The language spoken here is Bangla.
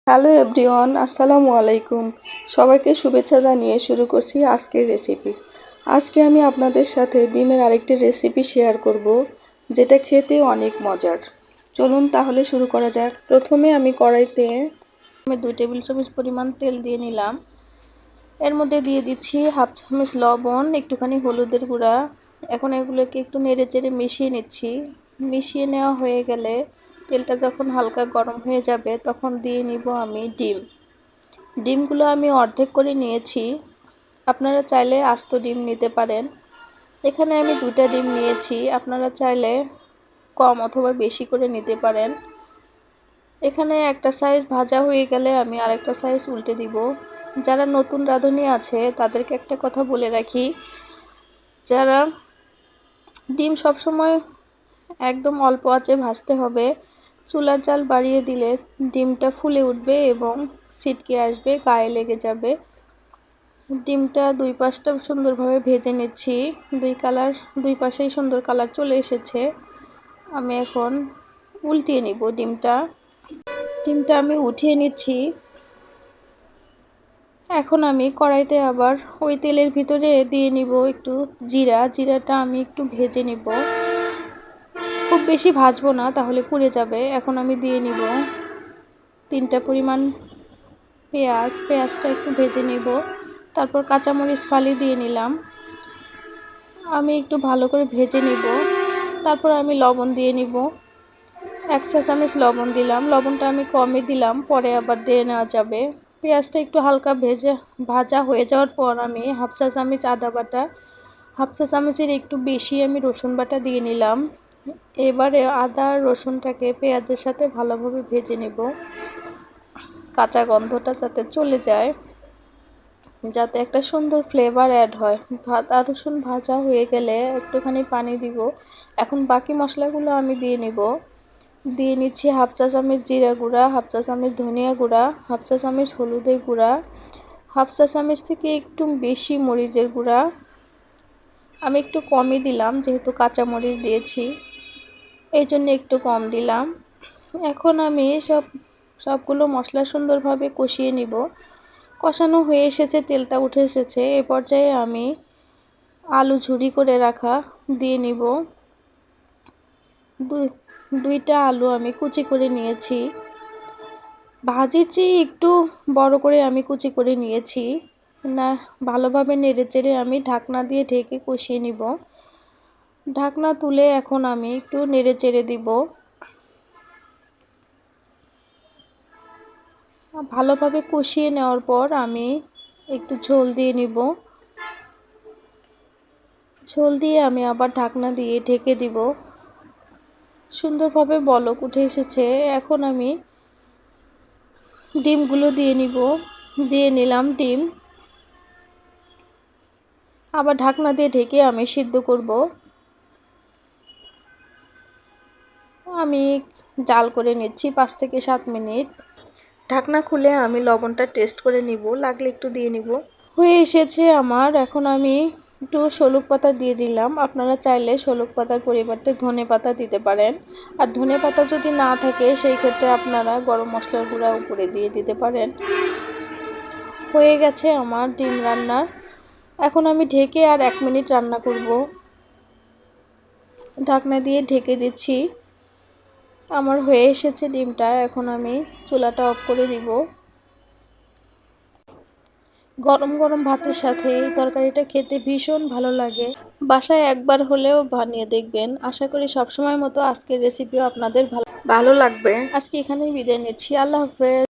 হ্যালো এভরিওয়ান, আসসালামু আলাইকুম। সবাইকে শুভেচ্ছা জানিয়ে শুরু করছি আজকের রেসিপি। আজকে আমি আপনাদের সাথে ডিমের আরেকটি রেসিপি শেয়ার করব, যেটা খেতে অনেক মজার। চলুন তাহলে শুরু করা যাক। প্রথমে আমি কড়াইতে 2 টেবিল চামচ পরিমাণ তেল দিয়ে নিলাম। এর মধ্যে দিয়ে দিচ্ছি হাফ চামচ লবণ, একটুখানি হলুদের গুঁড়া। এখন এগুলোকে একটু নেড়েচেড়ে মিশিয়ে নিচ্ছি। মিশিয়ে নেওয়া হয়ে গেলে তেলটা যখন হালকা গরম হয়ে যাবে তখন দিয়ে নিব আমি ডিমগুলো আমি অর্ধেক করে নিয়েছি। আপনারা চাইলে আস্ত ডিম নিতে পারেন। এখানে আমি 2টা ডিম নিয়েছি, আপনারা চাইলে কম অথবা বেশি করে নিতে পারেন। এখানে একটা সাইজ ভাজা হয়ে গেলে আমি আরেকটা সাইজ উল্টে দিব। যারা নতুন রাঁধুনি আছে তাদেরকে একটা কথা বলে রাখি, যারা ডিম সবসময় একদম অল্প আঁচে ভাজতে হবে। চুলার জাল বাড়িয়ে দিলে ডিমটা ফুলে উঠবে এবং ছিটকে আসবে, গায়ে লেগে যাবে। ডিমটা দুই পাশটা সুন্দরভাবে ভেজে নিচ্ছি। দুই পাশেই সুন্দর কালার চলে এসেছে। আমি এখন উল্টিয়ে নিব ডিমটা আমি উঠিয়ে নিচ্ছি। এখন আমি কড়াইতে আবার ওই তেলের ভিতরে দিয়ে নিব একটু জিরাটা আমি একটু ভেজে নিব। খুব বেশি ভাজবো না, তাহলে পুড়ে যাবে। এখন আমি দিয়ে নিব 3টা পরিমাণ পেঁয়াজটা একটু ভেজে নিব। তারপর কাঁচামরিচ ফালি দিয়ে নিলাম, আমি একটু ভালো করে ভেজে নিব। তারপর আমি লবণ দিয়ে নিব, 1 চা চামচ লবণ দিলাম। লবণটা আমি কমই দিলাম, পরে আবার দিয়ে নেওয়া যাবে। পেঁয়াজটা একটু হালকা ভাজা হয়ে যাওয়ার পর আমি হাফ চা চামচ আদা বাটা, হাফ চা চামচের একটু বেশি আমি রসুন বাটা দিয়ে নিলাম। এবারে আদা রসুনটাকে পেঁয়াজের সাথে ভালোভাবে ভেজে নেব, কাঁচা গন্ধটা যাতে চলে যায়, যাতে একটা সুন্দর ফ্লেভার অ্যাড হয়। আদা রসুন ভাজা হয়ে গেলে একটুখানি পানি দিব। এখন বাকি মশলাগুলো আমি দিয়ে নিচ্ছি হাফ চা চামচ জিরা গুঁড়া, হাফ চা চামচ ধনিয়া গুঁড়া, হাফ চা চামচ হলুদের গুঁড়া, হাফ চা চামচ থেকে একটু বেশি মরিচের গুঁড়া। আমি একটু কমই দিলাম, যেহেতু কাঁচা মরিচ দিয়েছি এই জন্য একটু কম দিলাম। এখন আমি সবগুলো মশলা সুন্দরভাবে কষিয়ে নিব। কষানো হয়ে এসেছে, তেলটা উঠে এসেছে। এ পর্যায়ে আমি আলু ঝুরি করে রাখা দিয়ে নিব। 2টা আলু আমি কুচি করে নিয়েছি, ভাজির চেয়ে একটু বড় করে আমি কুচি করে নিয়েছি। না, ভালোভাবে নেড়েচেড়ে আমি ঢাকনা দিয়ে ঢেকে কষিয়ে নিব। ঢাকনা তুলে এখন আমি একটু নেড়েচেড়ে দিব। ভালোভাবে কষিয়ে নেওয়ার পর আমি একটু ঝোল দিয়ে নিব। ঝোল দিয়ে আমি আবার ঢাকনা দিয়ে ঢেকে দিব। সুন্দরভাবে বলক উঠে এসেছে। এখন আমি ডিমগুলো দিয়ে নিলাম ডিম। আবার ঢাকনা দিয়ে ঢেকে আমি সিদ্ধ করব। আমি জাল করে নিচ্ছি 5 থেকে 7 মিনিট। ঢাকনা খুলে আমি লবণটা টেস্ট করে নিব, লাগলে একটু দিয়ে নিব। হয়ে এসেছে আমার। এখন আমি একটু শলুক পাতা দিয়ে দিলাম। আপনারা চাইলে শলুক পাতার পরিবর্তে ধনে পাতা দিতে পারেন। আর ধনে পাতা যদি না থাকে সেই ক্ষেত্রে আপনারা গরম মশলার গুঁড়া উপরে দিয়ে দিতে পারেন। হয়ে গেছে আমার ডিম রান্না। এখন আমি ঢেকে আর 1 মিনিট রান্না করব। ঢাকনা দিয়ে ঢেকে দিচ্ছি। আমার হয়ে এসেছে ডিমটা। এখন আমি চুলাটা অফ করে দিব। গরম গরম ভাতের সাথে এই তরকারিটা খেতে ভীষণ ভালো লাগে। বাসায় একবার হলেও বানিয়ে দেখবেন। আশা করি সবসময় মতো আজকের রেসিপিও আপনাদের ভালো লাগবে। আজকে এখানেই বিদায় নিচ্ছি। আল্লাহ হাফেজ।